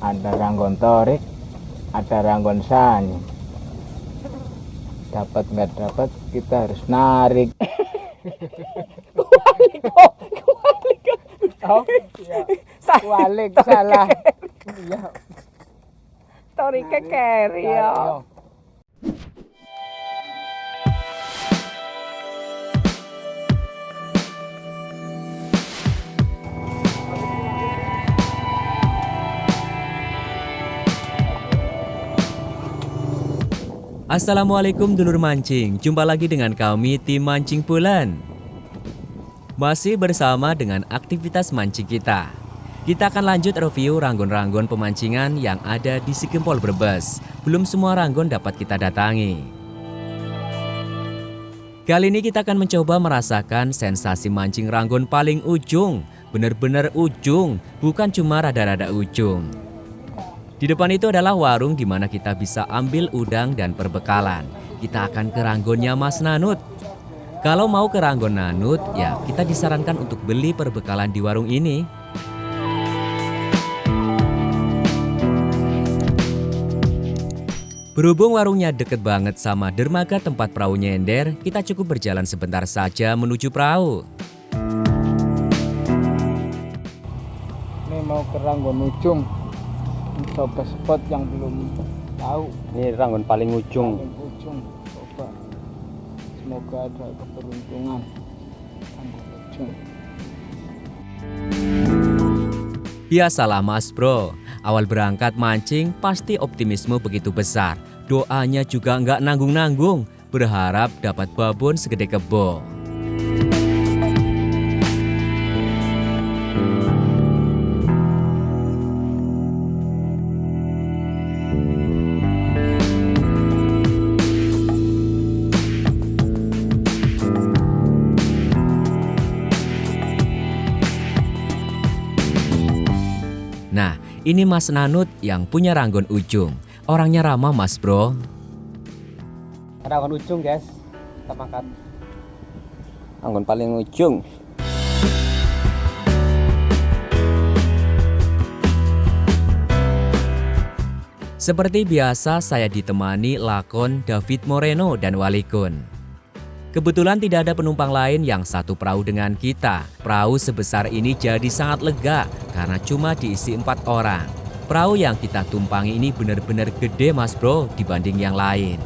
Ada ranggon torik, ada ranggon sani. Dapat nggak dapat, kita harus narik. Oh, iya. Walik salah. Iya. Torike keri ya. Assalamualaikum dulur mancing, jumpa lagi dengan kami tim Mancing Pulen. Masih bersama dengan aktivitas mancing kita. Kita akan lanjut review ranggon-ranggon pemancingan yang ada di Sikempol Brebes. Belum semua ranggon dapat kita datangi. Kali ini kita akan mencoba merasakan sensasi mancing ranggon paling ujung. Bener-bener ujung, bukan cuma rada-rada ujung. Di depan itu adalah warung di mana kita bisa ambil udang dan perbekalan. Kita akan ke ranggonnya Mas Nanut. Kalau mau ke ranggon Nanut, ya kita disarankan untuk beli perbekalan di warung ini. Berhubung warungnya deket banget sama dermaga tempat perahu nyender, kita cukup berjalan sebentar saja menuju perahu. Ini mau ke ranggon ujung. Coba spot yang belum tahu. Ini ranggon paling ujung. Ujung, coba. Semoga ada keberuntungan. Ranggon ujung. Biasalah Mas Bro, awal berangkat mancing pasti optimisme begitu besar. Doanya juga nggak nanggung-nanggung, berharap dapat babon segede kebo. Nah, ini Mas Nanut yang punya ranggon ujung. Orangnya ramah Mas Bro. Ranggon ujung guys, kita makan. Ranggon paling ujung. Seperti biasa saya ditemani Lakon, David Moreno, dan Walikun. Kebetulan tidak ada penumpang lain yang satu perahu dengan kita. Perahu sebesar ini jadi sangat lega karena cuma diisi 4 orang. Perahu yang kita tumpangi ini benar-benar gede Mas Bro dibanding yang lain.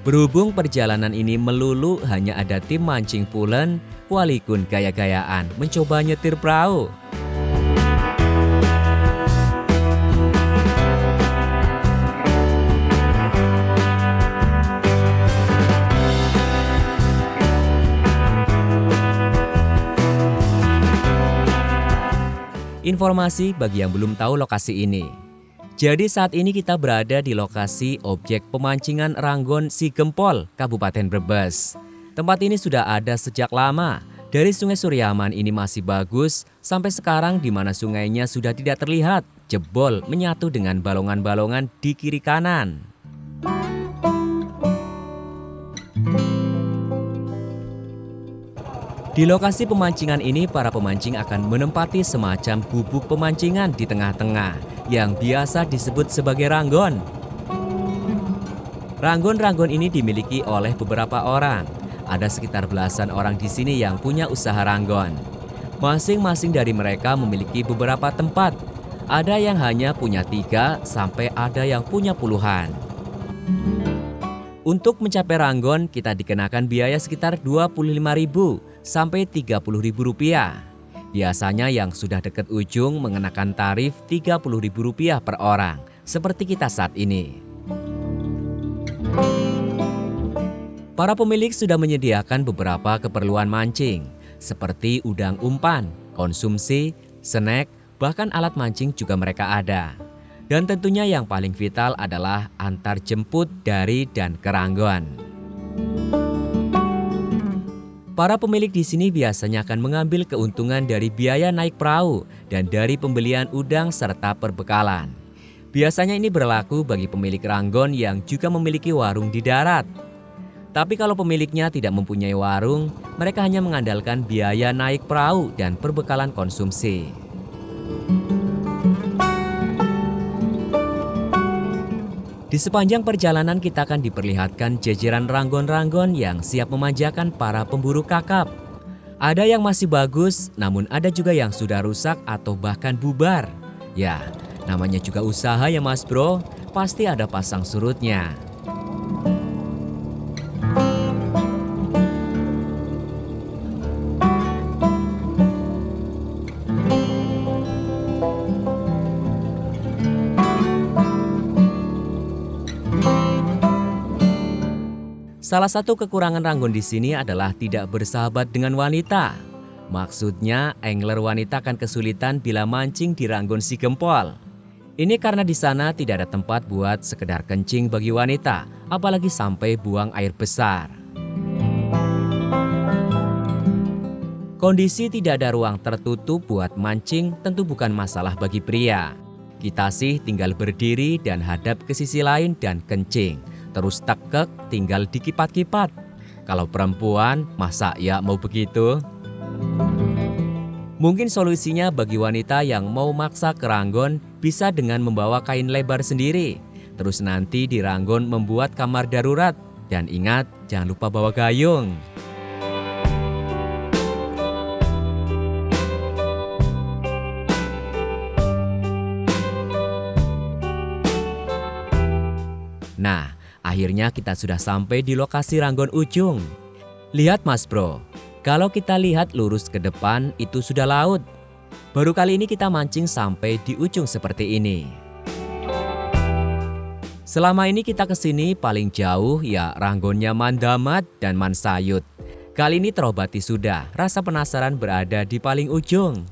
Berhubung perjalanan ini melulu hanya ada tim Mancing Pulen, Walikun gaya-gayaan mencoba nyetir perahu. Informasi bagi yang belum tahu lokasi ini. Jadi saat ini kita berada di lokasi objek pemancingan ranggon Sikempol, Kabupaten Brebes. Tempat ini sudah ada sejak lama. Dari Sungai Suryaman ini masih bagus, sampai sekarang di mana sungainya sudah tidak terlihat, jebol menyatu dengan balongan-balongan di kiri kanan. Di lokasi pemancingan ini, para pemancing akan menempati semacam gubuk pemancingan di tengah-tengah, yang biasa disebut sebagai ranggon. Ranggon-ranggon ini dimiliki oleh beberapa orang. Ada sekitar belasan orang di sini yang punya usaha ranggon. Masing-masing dari mereka memiliki beberapa tempat. Ada yang hanya punya 3 sampai ada yang punya puluhan. Untuk mencapai ranggon kita dikenakan biaya sekitar Rp25.000 sampai Rp30.000. Biasanya yang sudah dekat ujung mengenakan tarif Rp30.000 per orang, seperti kita saat ini. Para pemilik sudah menyediakan beberapa keperluan mancing, seperti udang umpan, konsumsi, snack, bahkan alat mancing juga mereka ada. Dan tentunya yang paling vital adalah antar jemput dari dan ke ranggon. Para pemilik di sini biasanya akan mengambil keuntungan dari biaya naik perahu dan dari pembelian udang serta perbekalan. Biasanya ini berlaku bagi pemilik ranggon yang juga memiliki warung di darat. Tapi kalau pemiliknya tidak mempunyai warung, mereka hanya mengandalkan biaya naik perahu dan perbekalan konsumsi. Di sepanjang perjalanan kita akan diperlihatkan jajaran ranggon-ranggon yang siap memanjakan para pemburu kakap. Ada yang masih bagus, namun ada juga yang sudah rusak atau bahkan bubar. Ya, namanya juga usaha ya Mas Bro, pasti ada pasang surutnya. Salah satu kekurangan ranggon di sini adalah tidak bersahabat dengan wanita. Maksudnya, angler wanita akan kesulitan bila mancing di ranggon si gempol. Ini karena di sana tidak ada tempat buat sekedar kencing bagi wanita, apalagi sampai buang air besar. Kondisi tidak ada ruang tertutup buat mancing tentu bukan masalah bagi pria. Kita sih tinggal berdiri dan hadap ke sisi lain dan kencing. Terus tekek tinggal dikipat-kipat. Kalau perempuan, masa ya mau begitu? Mungkin solusinya bagi wanita yang mau maksa ke ranggon bisa dengan membawa kain lebar sendiri. Terus nanti di ranggon membuat kamar darurat. Dan ingat, jangan lupa bawa gayung. Nah, akhirnya kita sudah sampai di lokasi ranggon ujung. Lihat Mas Bro, kalau kita lihat lurus ke depan itu sudah laut. Baru kali ini kita mancing sampai di ujung seperti ini. Selama ini kita kesini paling jauh ya ranggonnya Mandamat dan Mansayut. Kali ini terobati sudah, rasa penasaran berada di paling ujung.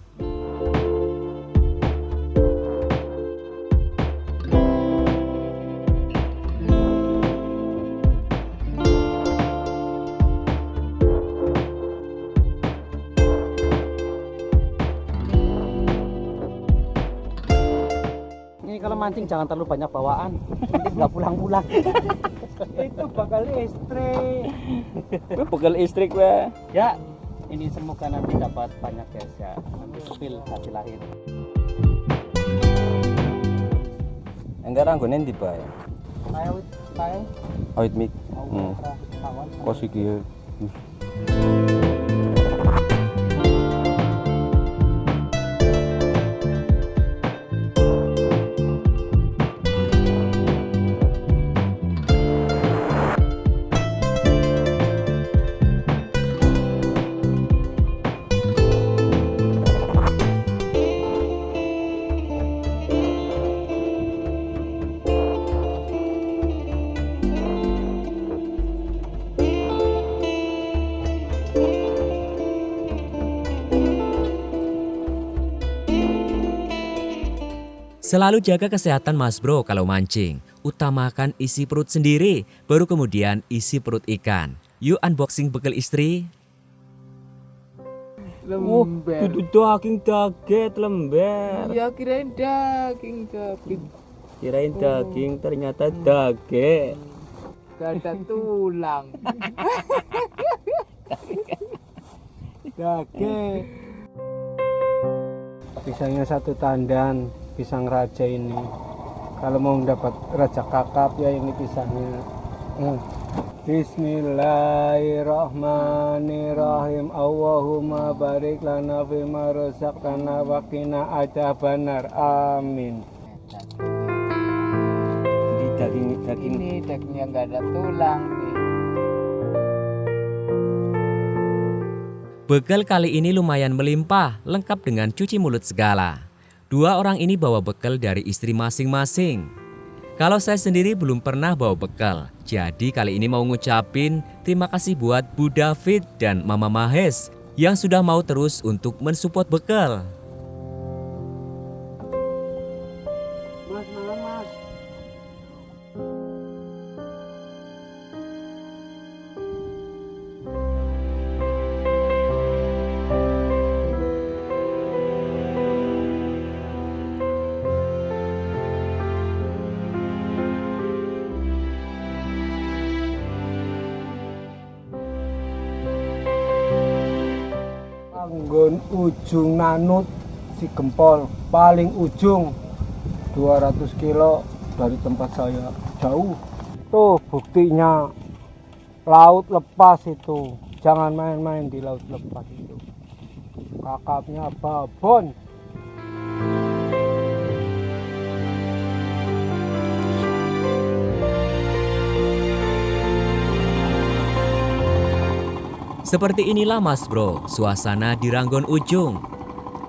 Kalau mancing jangan terlalu banyak bawaan, nanti nggak pulang-pulang. Itu bakal listrik. Bekal listrik weh. Ya, ini semoga nanti dapat banyak guys ya. Nanti spill hasil akhir. Enggak ranggonen di bawah. Kayak Awit mik. Kos iki. Selalu jaga kesehatan Mas Bro kalau mancing. Utamakan isi perut sendiri, baru kemudian isi perut ikan. Yuk unboxing bekal istri. lember. Itu daging daget lember. Ya kirain daging tapi Kirain daging ternyata daget. gak ada tulang. Daging. Pisangnya satu tandan, pisang raja ini. Kalau mau dapat raja kakap ya ini pisangnya. Bismillahirrahmanirrahim. Allahumma barik lana fima razaqtana wa qina adzabannar. Amin. Ini Ini dagingnya nggak ada tulang nih. Bekal kali ini lumayan melimpah, lengkap dengan cuci mulut segala. Dua orang ini bawa bekal dari istri masing-masing. Kalau saya sendiri belum pernah bawa bekal, jadi kali ini mau ngucapin terima kasih buat Bu David dan Mama Mahes yang sudah mau terus untuk mensupport bekal. Mas, Mas. Ranggon ujung Nanut si Gempol, paling ujung 200 kilo dari tempat saya, jauh. Tuh buktinya, laut lepas itu, jangan main-main di laut lepas itu. Kakapnya babon. Seperti inilah Mas Bro, suasana di Ranggon Ujung.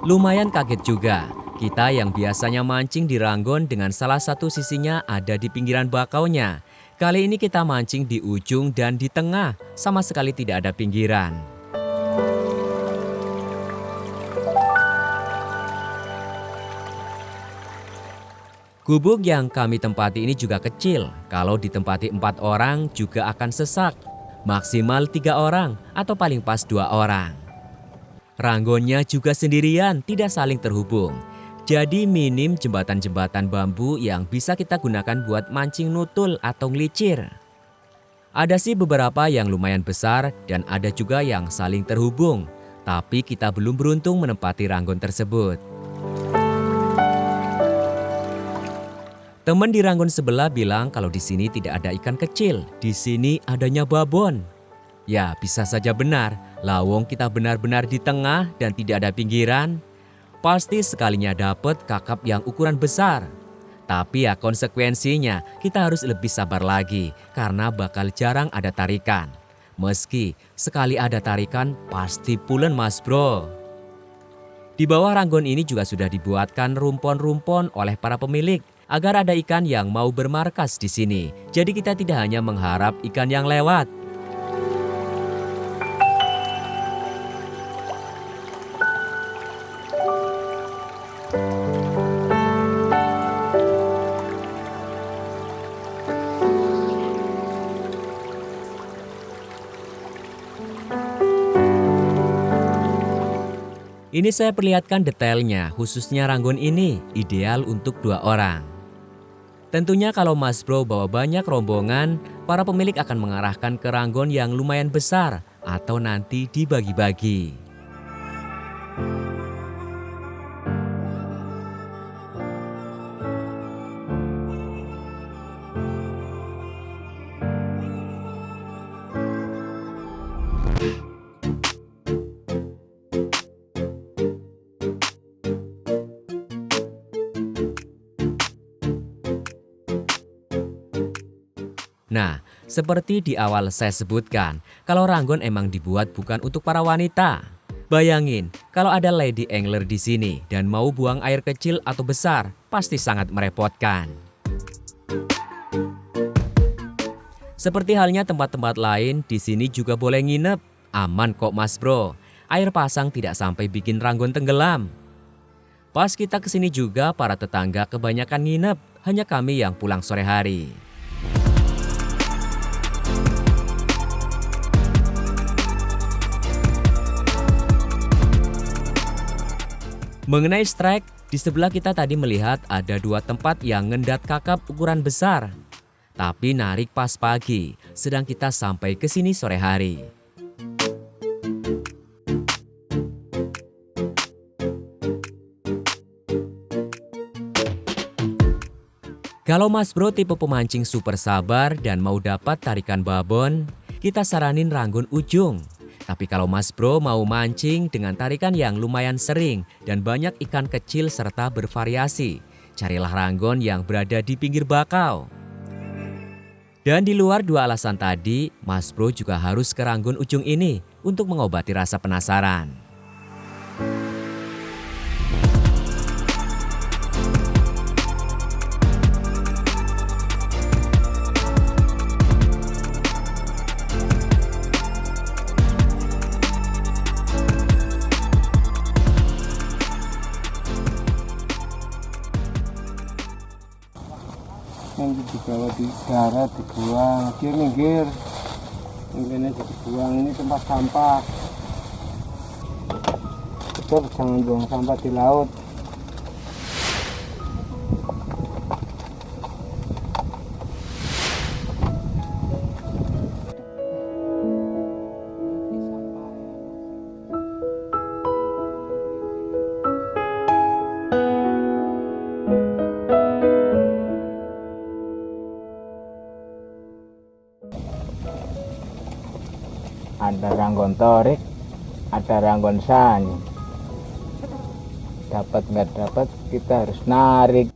Lumayan kaget juga, kita yang biasanya mancing di Ranggon dengan salah satu sisinya ada di pinggiran bakaunya. Kali ini kita mancing di ujung dan di tengah, sama sekali tidak ada pinggiran. Gubuk yang kami tempati ini juga kecil, kalau ditempati 4 orang juga akan sesak. Maksimal 3 orang atau paling pas 2 orang. Ranggonnya juga sendirian, tidak saling terhubung. Jadi minim jembatan-jembatan bambu yang bisa kita gunakan buat mancing nutul atau ngelicir. Ada sih beberapa yang lumayan besar dan ada juga yang saling terhubung. Tapi kita belum beruntung menempati ranggon tersebut. Teman di ranggon sebelah bilang kalau di sini tidak ada ikan kecil, di sini adanya babon. Ya, bisa saja benar, lawong kita benar-benar di tengah dan tidak ada pinggiran. Pasti sekalinya dapat kakap yang ukuran besar. Tapi ya konsekuensinya kita harus lebih sabar lagi karena bakal jarang ada tarikan. Meski sekali ada tarikan pasti pulen Mas Bro. Di bawah ranggon ini juga sudah dibuatkan rumpon-rumpon oleh para pemilik agar ada ikan yang mau bermarkas di sini. Jadi kita tidak hanya mengharap ikan yang lewat. Ini saya perlihatkan detailnya, khususnya ranggon ini ideal untuk 2 orang. Tentunya kalau Mas Bro bawa banyak rombongan, para pemilik akan mengarahkan ke ranggon yang lumayan besar atau nanti dibagi-bagi. Nah, seperti di awal saya sebutkan, kalau ranggon emang dibuat bukan untuk para wanita. Bayangin, kalau ada lady angler di sini dan mau buang air kecil atau besar, pasti sangat merepotkan. Seperti halnya tempat-tempat lain, di sini juga boleh nginep. Aman kok Mas Bro, air pasang tidak sampai bikin ranggon tenggelam. Pas kita kesini juga, para tetangga kebanyakan nginep, hanya kami yang pulang sore hari. Mengenai strike, di sebelah kita tadi melihat ada 2 tempat yang ngendat kakap ukuran besar. Tapi narik pas pagi, sedang kita sampai ke sini sore hari. Kalau Mas Bro tipe pemancing super sabar dan mau dapat tarikan babon, kita saranin ranggon ujung. Tapi kalau Mas Bro mau mancing dengan tarikan yang lumayan sering dan banyak ikan kecil serta bervariasi, carilah ranggon yang berada di pinggir bakau. Dan di luar 2 alasan tadi, Mas Bro juga harus ke ranggon ujung ini untuk mengobati rasa penasaran. Yang dibawa di darat dibuang, dia minggir, mungkin aja dibuang. Ini tempat sampah, betul, jangan buang sampah di laut. Ada ranggon torik, ada ranggon sanyi. Dapat nggak dapat, kita harus narik.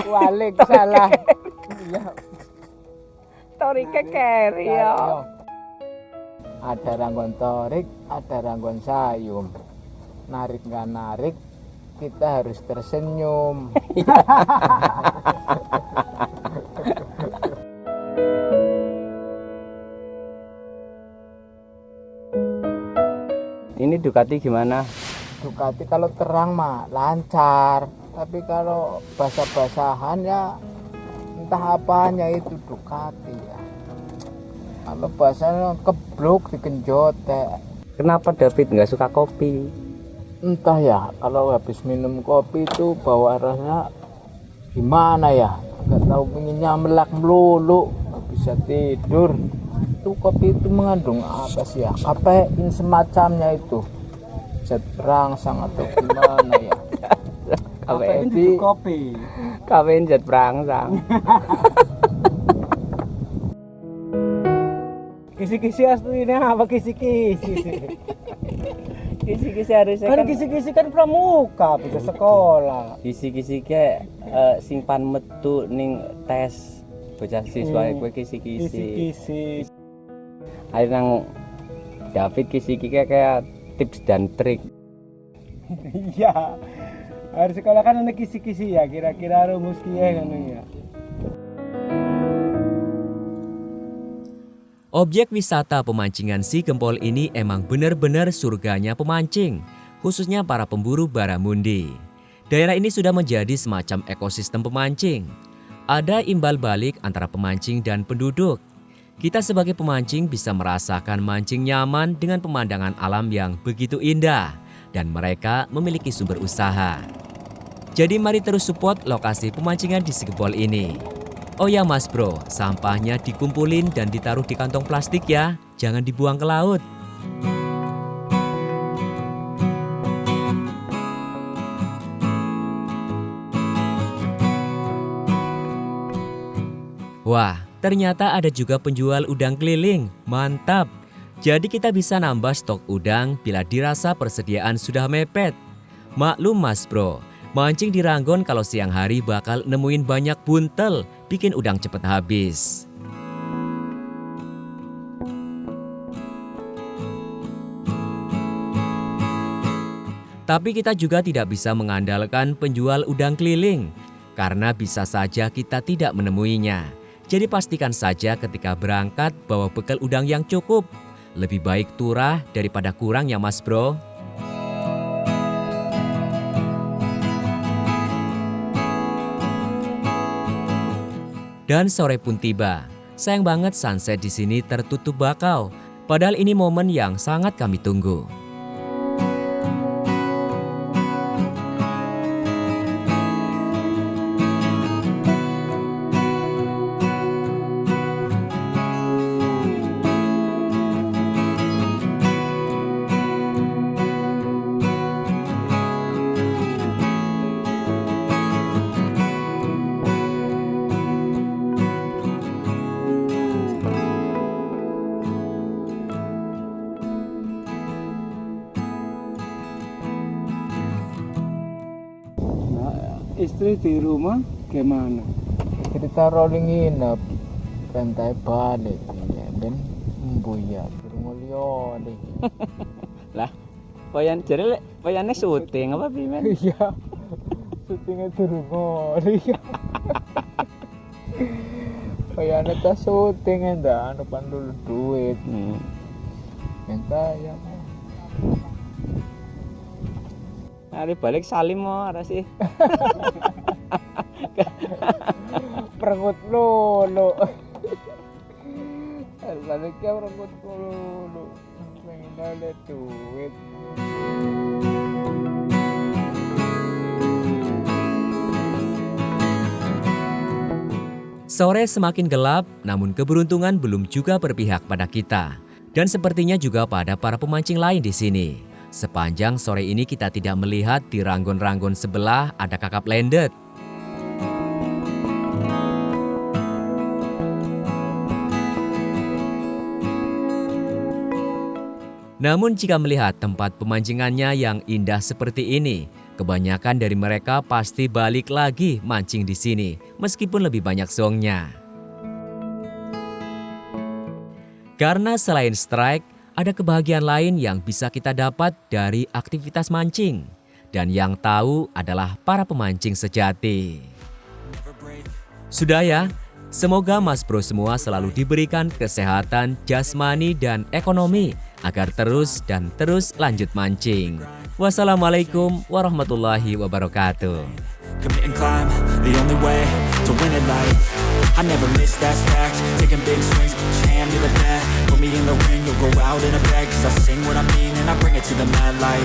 Walik salah. Iya. Torike keri ya. Ada ranggon torik, ada ranggon sayum. Narik nggak narik, kita harus tersenyum. Ini Ducati gimana? Ducati kalau terang mah lancar, tapi kalau basah-basahan ya entah apanya itu Ducati ya. Kalau basahnya keblok digenjot ya. Kenapa David nggak suka kopi? Entah ya, kalau habis minum kopi itu bawa rasa gimana ya, nggak tahu pengennya melak melulu, nggak bisa tidur. Itu kopi itu mengandung apa sih ya, kafein semacamnya itu, zat perangsang atau gimana ya. Kafein itu kopi. Kafein zat perangsang. Kisi-kisi aslinya apa kisi-kisi? Kisi-kisi harusnya Kan kisi-kisi kan pramuka, bisa sekolah. kisi-kisi ke simpan metu ning tes bocah siswa kowe kisi-kisi. Kisi-kisi. Ayo nang David kisi-kisi kayak tips dan trik. Iya. Harus sekolah kan ada kisi-kisi ya, kira-kira rumus kiye ngono ya. Objek wisata pemancingan Si Gempol ini emang benar-benar surganya pemancing, khususnya para pemburu baramundi. Daerah ini sudah menjadi semacam ekosistem pemancing. Ada imbal balik antara pemancing dan penduduk. Kita sebagai pemancing bisa merasakan mancing nyaman dengan pemandangan alam yang begitu indah, dan mereka memiliki sumber usaha. Jadi mari terus support lokasi pemancingan di Si Gempol ini. Oh ya Mas Bro, sampahnya dikumpulin dan ditaruh di kantong plastik ya, jangan dibuang ke laut. Wah, ternyata ada juga penjual udang keliling, mantap. Jadi kita bisa nambah stok udang bila dirasa persediaan sudah mepet. Maklum Mas Bro, mancing di Ranggon kalau siang hari bakal nemuin banyak buntel, bikin udang cepet habis. Tapi kita juga tidak bisa mengandalkan penjual udang keliling, karena bisa saja kita tidak menemuinya. Jadi pastikan saja ketika berangkat bawa bekal udang yang cukup. Lebih baik turah daripada kurang ya Mas Bro. Dan sore pun tiba. Sayang banget sunset di sini tertutup bakau. Padahal ini momen yang sangat kami tunggu. Istri di rumah gimana? Cerita rolling nginep, pantai balik, ya ben mbuyat, rumulio deh. Lah, poyan jare poyane syuting apa pimen? Iya, syutingnya di rumah, iya. Kayak ada syuting enggak, anu dulu duit, minta ya. Hari balik salim mau ada sih. Perengut lulu. Baliknya perengut lulu. Pengen ada duit. Sore semakin gelap, namun keberuntungan belum juga berpihak pada kita. Dan sepertinya juga pada para pemancing lain di sini. Sepanjang sore ini kita tidak melihat di ranggon-ranggon sebelah ada kakap lendet. Namun jika melihat tempat pemancingannya yang indah seperti ini, kebanyakan dari mereka pasti balik lagi mancing di sini, meskipun lebih banyak zongnya. Karena selain strike, ada kebahagiaan lain yang bisa kita dapat dari aktivitas mancing. Dan yang tahu adalah para pemancing sejati. Sudah ya, semoga Mas Bro semua selalu diberikan kesehatan jasmani dan ekonomi agar terus dan terus lanjut mancing. Wassalamualaikum warahmatullahi wabarakatuh. Commit and climb, the only way to win at life. I never miss, that's fact. Taking big swings, put your hand to the bat. Put me in the ring, you'll go out in a bag. Cause I sing what I mean and I bring it to the mad light.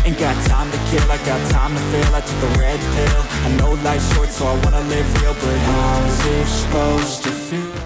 Ain't got time to kill, I got time to feel. I took the red pill, I know life's short so I wanna live real. But how's it supposed to feel?